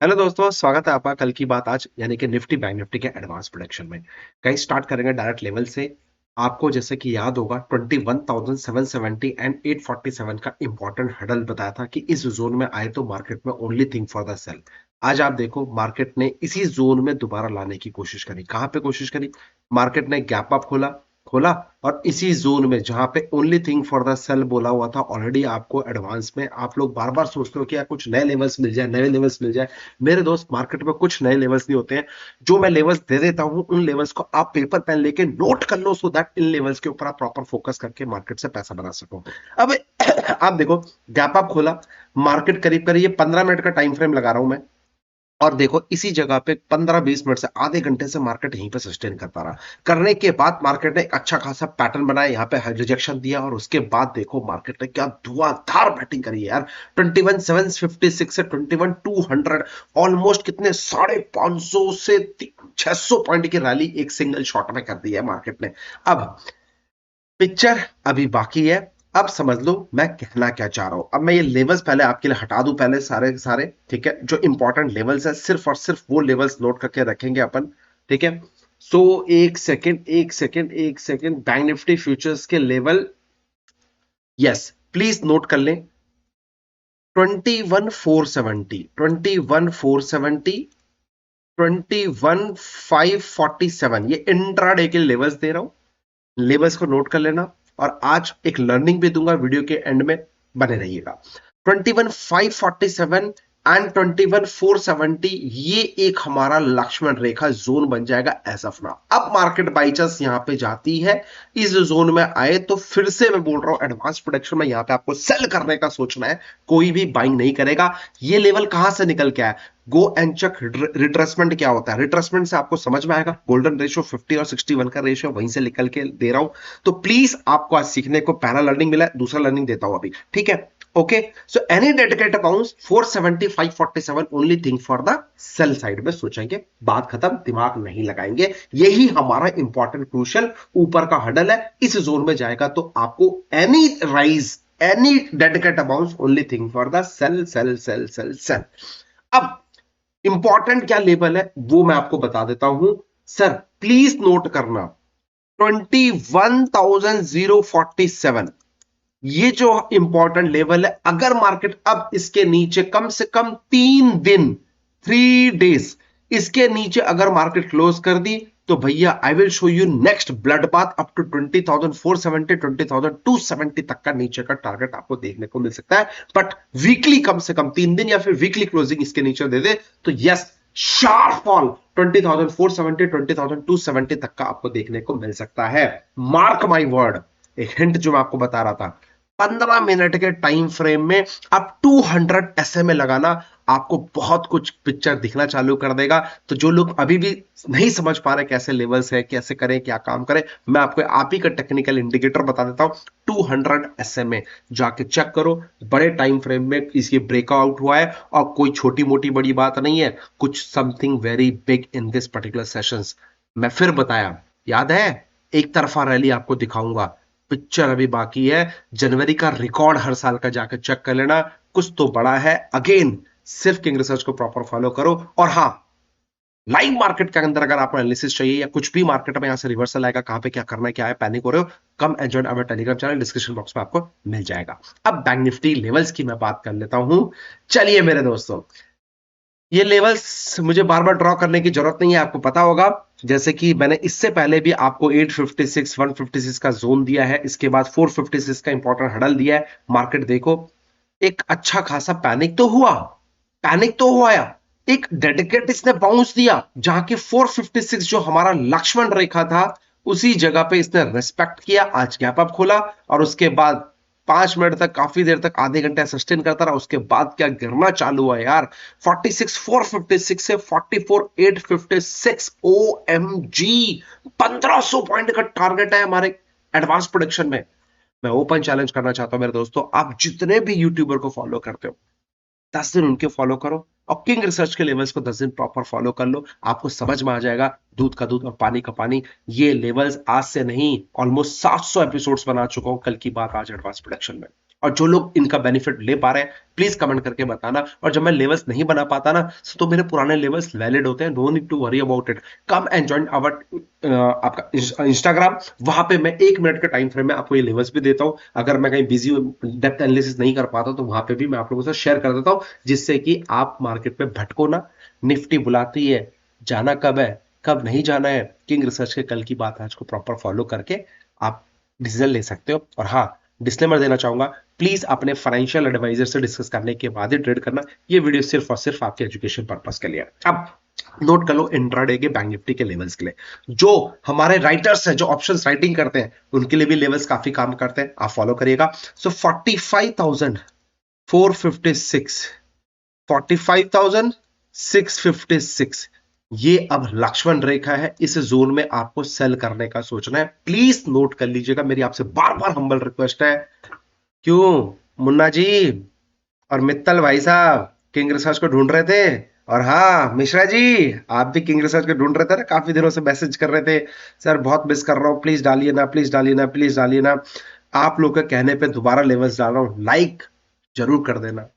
Hello दोस्तों, स्वागत है आपका कल की बात आज यानी कि निफ्टी बैंक निफ्टी के एडवांस प्रोडक्शन में। कहीं स्टार्ट करेंगे डायरेक्ट लेवल से। आपको जैसे कि याद होगा 21,770 एंड 847 का इंपॉर्टेंट हडल बताया था कि इस जोन में आए तो मार्केट में only thing for the sale. आज आप देखो मार्केट ने इसी जोन में दोबारा लाने की कोशिश करी। कहां पे कोशिश करी? मार्केट ने गैप अप खोला खोला और इसी जोन में जहां पे only thing for the sale बोला हुआ था। ऑलरेडी आपको एडवांस में आप लोग बार बार सोचते हो कि यार कुछ नए लेवल्स मिल जाए, नए लेवल्स मिल जाए। मेरे दोस्त, मार्केट में कुछ नए लेवल्स नहीं होते हैं। जो मैं लेवल्स दे देता हूं उन लेवल्स को आप पेपर पेन लेके नोट कर लो, सो दैट इन लेवल्स के ऊपर आप प्रॉपर फोकस करके मार्केट से पैसा बना सको। अब आप देखो, गैप अप खोला, मार्केट करीब करीब ये 15 मिनट का टाइम फ्रेम लगा रहा हूं मैं। और देखो इसी जगह पे 15-20 मिनट से आधे घंटे से मार्केट यहीं पे सस्टेन करता रहा। करने के बाद मार्केट ने एक अच्छा खासा पैटर्न बनाया, यहाँ पे रिजेक्शन दिया और उसके बाद देखो मार्केट ने क्या धुआंधार बैटिंग करी है यार। 21,756 से 21,200, ऑलमोस्ट कितने 550 से 600 पॉइंट की रैली एक सिंगल शॉट में कर दी है मार्केट ने। अब पिक्चर अभी बाकी है। अब समझ लो मैं कहना क्या चाह रहा हूं। अब मैं ये लेवल्स पहले आपके लिए हटा दूं, पहले सारे सारे, ठीक है। जो इंपॉर्टेंट लेवल्स है सिर्फ और सिर्फ वो लेवल्स नोट करके रखेंगे अपन, ठीक है। सो एक सेकेंड एक सेकेंड एक सेकेंड, बैंक निफ्टी फ्यूचर्स के लेवल, यस, प्लीज नोट कर लें। 21,470, 21,470, 21,547, ये इंट्राडे के लेवल्स दे रहा हूं। लेवल्स को नोट कर लेना। और आज एक लर्निंग भी दूंगा वीडियो के एंड में, बने रहिएगा। 21,547 एंड 21,470, ये एक हमारा लक्ष्मण रेखा जोन बन जाएगा एज ऑफ नाउ। अब मार्केट बाई चांस यहां पे जाती है, इस जोन में आए तो फिर से मैं बोल रहा हूं एडवांस प्रोडक्शन में यहां पे आपको सेल करने का सोचना है। कोई भी बाइंग नहीं करेगा। ये लेवल कहां से निकल के आया? गो एंड चेक रिट्रेसमेंट क्या होता है। रिट्रेसमेंट से आपको समझ में आएगा। गोल्डन रेशियो 50 और 61 का रेशियो वहीं से निकल के दे रहा हूं। तो प्लीज आपको आज सीखने को पहला लर्निंग मिला है, दूसरा लर्निंग देता हूं अभी, ठीक है। Okay, so any dedicated accounts 470 547 only thing for the sell side में सोचेंगे। बात खत्म, दिमाग नहीं लगाएंगे। यही हमारा इंपॉर्टेंट क्रूशियल ऊपर का हडल है। इस जोन में जाएगा तो आपको any rise, any dedicated amount only thing for the sale sale sale sale sale. अब इंपॉर्टेंट क्या लेवल है वो मैं आपको बता देता हूं। सर प्लीज नोट करना, 21,047, ये जो इंपॉर्टेंट लेवल है। अगर मार्केट अब इसके नीचे कम से कम 3 दिन, 3 डेज, इसके नीचे अगर मार्केट क्लोज कर दी तो भैया I will show you next blood bath. Up to 20,470, 20,270 तक का नीचे का टारगेट आपको देखने को मिल सकता है। बट वीकली कम से कम 3 दिन या फिर वीकली क्लोजिंग इसके नीचे दे दे तो यस, शार्प फॉल 20,470, 20,270 तक का आपको देखने को मिल सकता है। मार्क माई वर्ड, एक हिंट जो मैं आपको बता रहा था, 15 मिनट के टाइम फ्रेम में आप 200 एसएमए लगाना, आपको बहुत कुछ पिक्चर दिखना चालू कर देगा। तो जो लोग अभी भी नहीं समझ पा रहे कैसे लेवल्स है, कैसे करें, क्या काम करें, मैं आपको आप ही का टेक्निकल इंडिकेटर बता देता हूं। 200 एसएमए जाके चेक करो, बड़े टाइम फ्रेम में इसकी ब्रेकआउट हुआ है और कोई छोटी मोटी बड़ी बात नहीं है, कुछ something very big in this particular sessions. मैं फिर बताया, याद है? एक तरफा रैली आपको दिखाऊंगा। पिक्चर अभी बाकी है। जनवरी का रिकॉर्ड हर साल का जाकर चेक कर लेना, कुछ तो बड़ा है। अगेन, सिर्फ किंग रिसर्च को प्रॉपर फॉलो करो। और हाँ, लाइव मार्केट के अंदर अगर आपको एनालिसिस चाहिए या कुछ भी मार्केट में यहां से रिवर्सल आएगा, कहां पे क्या करना है, क्या है, पैनिक हो रहे हो, कम and join our Telegram channel, description box में आपको मिल जाएगा। अब बैंक निफ्टी लेवल्स की मैं बात कर लेता हूं। चलिए मेरे दोस्तों, ये लेवल्स मुझे बार बार ड्रॉ करने की जरूरत नहीं है, आपको पता होगा। जैसे कि मैंने इससे पहले भी आपको 856 156 का जोन दिया है, इसके बाद 456 का इंपॉर्टेंट हडल दिया है। मार्केट देखो, एक अच्छा खासा पैनिक तो हुआ, पैनिक तो हुआ या एक डेडिकेट इसने बाउंस दिया, जहां की 456 जो हमारा लक्ष्मण रेखा था उसी जगह पे इसने रेस्पेक्ट किया। आज गैप अप खोला और उसके बाद 5 मिनट तक, काफी देर तक, आधे घंटे सस्टेन करता रहा। उसके बाद क्या गिरना चालू हुआ यार, 46,456 से 44,856। ओ एम जी, 1500 पॉइंट का टारगेट है हमारे एडवांस प्रोडक्शन में। मैं ओपन चैलेंज करना चाहता हूं मेरे दोस्तों, आप जितने भी यूट्यूबर को फॉलो करते हो 10 दिन उनके फॉलो करो और किंग रिसर्च के लेवल्स को 10 दिन प्रॉपर फॉलो कर लो। आपको समझ में आ जाएगा दूध का दूध और पानी का पानी। ये लेवल्स आज से नहीं, ऑलमोस्ट 700 एपिसोड्स बना चुका हूं कल की बात आज एडवांस प्रोडक्शन में। और जो लोग इनका बेनिफिट ले पा रहे हैं प्लीज कमेंट करके बताना। और जब मैं लेवल्स नहीं बना पाता ना, तो मेरे पुराने लेवल्स वैलिड होते हैं, no need to worry about it. Come and join our आपका इंस्टाग्राम, वहां पे मैं 1 मिनट के टाइम फ्रेम में आपको ये लेवल्स भी देता हूं। अगर मैं कहीं बिजी डेप्थ एनालिसिस नहीं कर पाता तो वहां पे भी मैं आप लोगों से शेयर कर देता हूं, जिससे कि आप मार्केट में भटको ना। निफ्टी बुलाती है, जाना कब है कब नहीं जाना है, किंग रिसर्च के कल की बात आज को प्रॉपर फॉलो करके आप डिसीजन ले सकते हो। और हाँ, डिस्क्लेमर देना चाहूंगा, प्लीज अपने फाइनेंशियल एडवाइजर से डिस्कस करने के बाद ही ट्रेड करना। ये वीडियो सिर्फ और सिर्फ आपके एजुकेशन पर्पस के लिए। अब नोट कर लो इंट्राडे के बैंक निफ्टी के लेवल्स के लिए। जो हमारे राइटर्स हैं, जो ऑप्शंस राइटिंग करते हैं, उनके लिए भी लेवल्स काफी काम करते हैं, आप फॉलो करिएगा। सो 45,456, 45,656, ये अब लक्ष्मण रेखा है। इस जोन में आपको सेल करने का सोचना है, प्लीज नोट कर लीजिएगा। मेरी आपसे बार बार हम्बल रिक्वेस्ट है। क्यों मुन्ना जी और मित्तल भाई साहब किंग रिसर्च को ढूंढ रहे थे? और हाँ मिश्रा जी, आप भी किंग रिसर्च को ढूंढ रहे थे ना, काफी दिनों से मैसेज कर रहे थे, सर बहुत मिस कर रहा हूं, प्लीज डालिए ना, प्लीज डालिए ना, प्लीज डालिए ना। आप लोग के कहने पे दोबारा लेवल्स डाल रहा हूं, लाइक जरूर कर देना।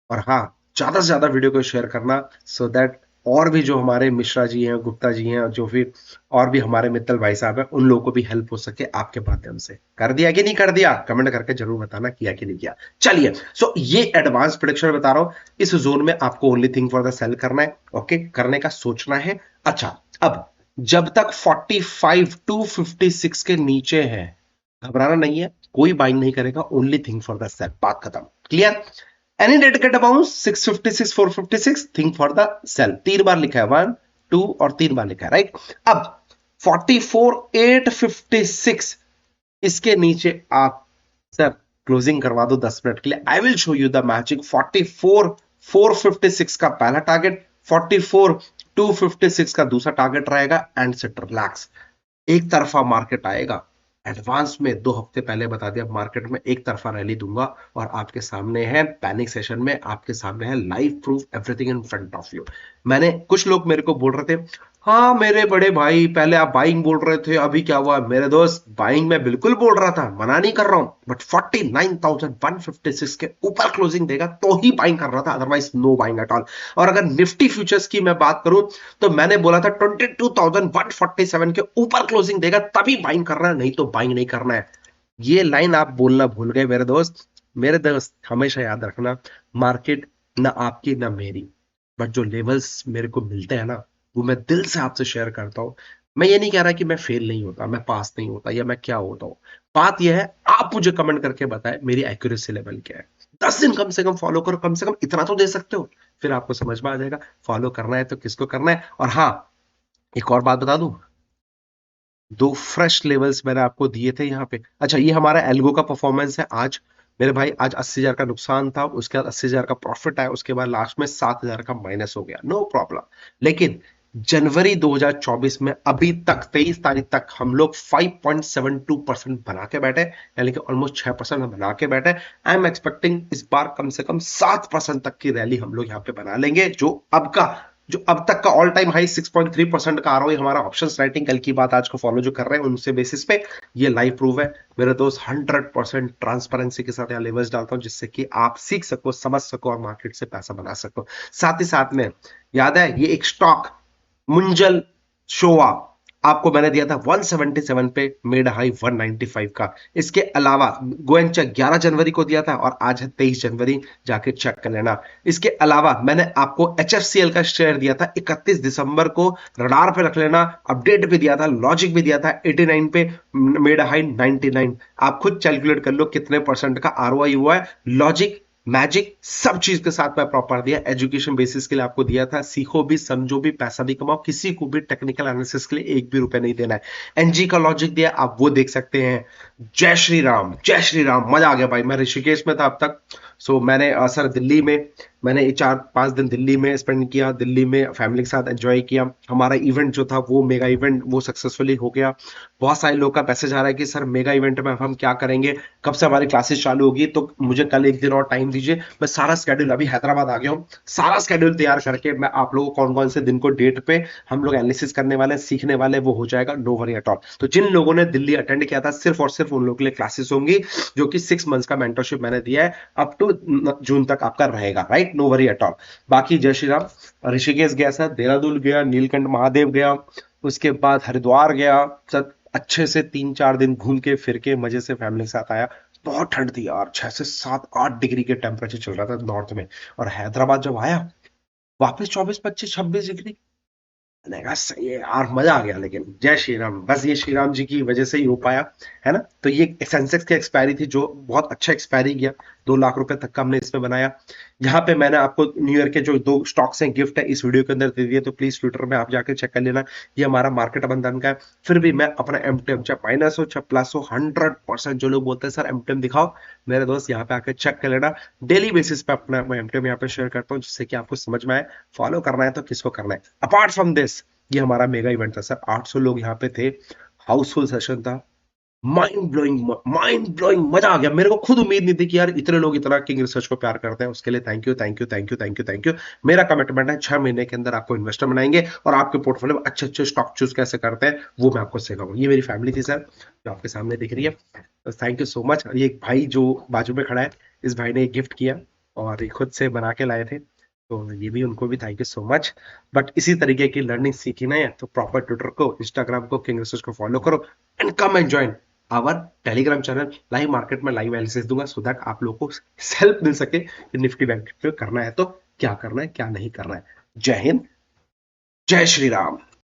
और हाँ, ज्यादा से ज्यादा वीडियो को शेयर करना, सो दैट और भी जो हमारे मिश्रा जी हैं, गुप्ता जी हैं, जो भी और भी हमारे मित्तल भाई साहब हैं, उन लोगों को भी हेल्प हो सके आपके माध्यम से। कर दिया कि नहीं कर दिया, कमेंट करके जरूर बताना किया कि नहीं किया। चलिए, सो ये एडवांस प्रेडिक्शन बता रहा हूं, इस जोन में आपको only thing for the sale करना है, ओके, करने का सोचना है। अच्छा, अब जब तक 45,256 के नीचे है, घबराना नहीं है, कोई बाइंग नहीं करेगा, only thing for the sale, बात खत्म, clear. Any dedicate amount 656, 456, think for the sale, 3 बार लिखा है, 1 2 और 3 बार लिखा है, राइट। अब 44,856, इसके नीचे आप सर क्लोजिंग करवा दो 10 मिनट के लिए। आई will show you the magic. 44,456 का पहला टारगेट, 44,256 का दूसरा टारगेट रहेगा, एंड सिट रिलैक्स। एक तरफा मार्केट आएगा, एडवांस में 2 हफ्ते पहले बता दिया, मार्केट में एक तरफा रैली दूंगा। और आपके सामने है पैनिक सेशन में, आपके सामने है live proof, everything in front of you. मैंने, कुछ लोग मेरे को बोल रहे थे, हाँ मेरे बड़े भाई पहले आप बाइंग बोल रहे थे, अभी क्या हुआ? मेरे दोस्त, बाइंग मैं बिल्कुल बोल रहा था, मना नहीं कर रहा हूं, बट 49,156 के ऊपर क्लोजिंग देगा तो ही बाइंग कर रहा था, otherwise know buying at all. और अगर निफ्टी फ्यूचर्स की मैं बात करूं, तो मैंने बोला था 22,147 के ऊपर क्लोजिंग देगा तभी बाइंग करना है, नहीं तो बाइंग नहीं करना है। ये लाइन आप बोलना भूल गए मेरे दोस्त। मेरे दोस्त हमेशा याद रखना, मार्केट ना आपकी ना मेरी, बट जो लेवल्स मेरे को मिलते हैं ना, वो मैं दिल से आपसे शेयर करता हूं। मैं ये नहीं कह रहा कि मैं फेल नहीं होता, मैं पास नहीं होता, या मैं क्या होता हूं। बात यह है, आप मुझे कमेंट करके बताएं मेरी एक्यूरेसी लेवल क्या है। 10 दिन कम से कम फॉलो करो, कम से कम इतना तो दे सकते हो, फिर आपको समझ में आ जाएगा फॉलो करना है तो किसको करना है। और हाँ, एक और बात बता दूं, 2 फ्रेश लेवल्स मैंने आपको दिए थे यहाँ पे। अच्छा, ये हमारा एल्गो का परफॉर्मेंस है आज मेरे भाई। आज 80,000 का नुकसान था, उसके बाद 80,000 का प्रॉफिट आया, उसके बाद लास्ट में 7,000 का माइनस हो गया, नो प्रॉब्लम। लेकिन जनवरी 2024 में अभी तक 23 तारीख तक हम लोग 5.72% बना के बैठे, यानी कि ऑलमोस्ट 6% बना के बैठे। आई एम एक्सपेक्टिंग इस बार कम से कम 7% तक की रैली हम लोग यहाँ पे बना लेंगे। जो अब तक का ऑल टाइम हाई 6.3% का आरओई हमारा ऑप्शंस राइटिंग कल की बात आज को फॉलो जो कर रहे हैं उनसे बेसिस पे ये लाइव प्रूफ है मेरे दोस्त। 100% ट्रांसपेरेंसी के साथ यहाँ लेवल्स डालता हूं, जिससे कि आप सीख सको, समझ सको और मार्केट से पैसा बना सको। साथ ही साथ में याद है, ये एक स्टॉक मुंजल शोवा आपको मैंने दिया था 177 पे, मेड हाई 195 का। इसके अलावा गोएंग चेक 11 जनवरी को दिया था और आज है 23 जनवरी, जाके चेक कर लेना। इसके अलावा मैंने आपको HFCL का शेयर दिया था 31 दिसंबर को, रडार पे रख लेना, अपडेट भी दिया था, लॉजिक भी दिया था 89 पे, मेड हाई 99। आप खुद कैलकुलेट कर लो कितने परसेंट का आरओआई हुआ है। लॉजिक, मैजिक, सब चीज के साथ मैं प्रॉपर दिया, एजुकेशन बेसिस के लिए आपको दिया था। सीखो भी, समझो भी, पैसा भी कमाओ, किसी को भी टेक्निकल एनालिसिस के लिए 1 भी रुपए नहीं देना है। एनजी का लॉजिक दिया, आप वो देख सकते हैं। जय श्री राम, जय श्री राम, मजा आ गया भाई। मैं ऋषिकेश में था अब तक, सो मैंने सर दिल्ली में मैंने 4-5 दिन दिल्ली में स्पेंड किया, दिल्ली में फैमिली के साथ एंजॉय किया। हमारा इवेंट जो था वो मेगा इवेंट वो सक्सेसफुली हो गया। बहुत सारे लोग का मैसेज आ रहा है कि सर मेगा इवेंट में हम क्या करेंगे, कब से हमारी क्लासेस चालू होगी, तो मुझे कल एक दिन और टाइम दीजिए। मैं सारा स्केड्यूल, अभी हैदराबाद आ गया हूँ, सारा स्केड्यूल तैयार करके मैं आप लोगों को कौन कौन से दिन को डेट पे हम लोग एनालिसिस करने वाले हैं, सीखने वाले हैं, वो हो जाएगा, नो वरी एट ऑल। तो जिन लोगों ने दिल्ली अटेंड किया था सिर्फ और सिर्फ उन लोगों के लिए क्लासेस होंगी, जो कि 6 मंथ्स का मेंटरशिप मैंने दिया है, अप टू जून तक आपका रहेगा, right, no worry at all. बाकी जय श्री राम। ऋषिकेश गया सर, देहरादून गया, नीलकंठ महादेव गया, उसके बाद हरिद्वार गया सर, अच्छे से 3-4 दिन घूम के फिर के मजे से फैमिली के साथ आया। बहुत ठंड थी यार, 6 से 7-8 डिग्री के टेम्परेचर चल रहा था नॉर्थ में। और हैदराबाद जब आया, वापस 24-25-26 डिग्री। मैंने कहा सही है यार, मजा आ गया। लेकिन जय श्री राम, बस ये श्री राम जी की वजह से ही हो पाया, है ना। तो ये सेंसेक्स की एक्सपायरी थी, जो बहुत अच्छा एक्सपायरी गया, 2 लाख रुपए तक का हमने इसमें बनाया। यहाँ पे मैंने आपको न्यू ईयर के जो 2 स्टॉक्स हैं गिफ्ट है इस वीडियो के अंदर दे दिए, तो प्लीज ट्विटर में आप जाकर चेक कर लेना। ये हमारा मार्केट बंधन का है। फिर भी मैं अपना एमटीएम, चाहे माइनस हो चाहे प्लस हो, 100%, जो लोग बोलते हैं सर एमटीएम दिखाओ, मेरे दोस्त यहाँ पे आकर चेक कर लेना। डेली बेसिस पे अपना मैं एमटीएम यहाँ पे शेयर करता हूँ, जिससे कि आपको समझ में आए फॉलो करना है तो किसको करना है। अपार्ट फ्रॉम दिस, ये हमारा मेगा इवेंट था सर, 800 लोग यहाँ पे थे, हाउसफुल सेशन था, माइंड ब्लोइंग, मजा आ गया। मेरे को खुद उम्मीद नहीं थी कि यार इतने लोग इतना किंग रिसर्च को प्यार करते हैं। उसके लिए thank you, thank you, thank you, thank you, thank you. मेरा कमिटमेंट है 6 महीने के अंदर आपको इन्वेस्टर बनाएंगे, और आपके पोर्टफोलियो में अच्छे अच्छे स्टॉक चूज कैसे करते हैं वो मैं आपको सिखाऊंगा। ये मेरी फैमिली थी सर, जो आपके सामने दिख रही है। तो थैंक यू सो मच। ये एक भाई जो बाजू में खड़ा है, इस भाई ने एक गिफ्ट किया और ये खुद से बना के लाए थे, तो ये भी उनको भी thank you so much. But इसी तरीके की लर्निंग सीखना है तो प्रॉपर ट्विटर को, इंस्टाग्राम को, किंग रिसर्च को फॉलो करो, and come and join our Telegram channel. Live market में लाइव एनालिसिस दूंगा, सो दैट आप लोगों को हेल्प मिल सके कि निफ्टी बैंक पे करना है तो क्या करना है, क्या नहीं करना है। जय हिंद, जय श्री राम।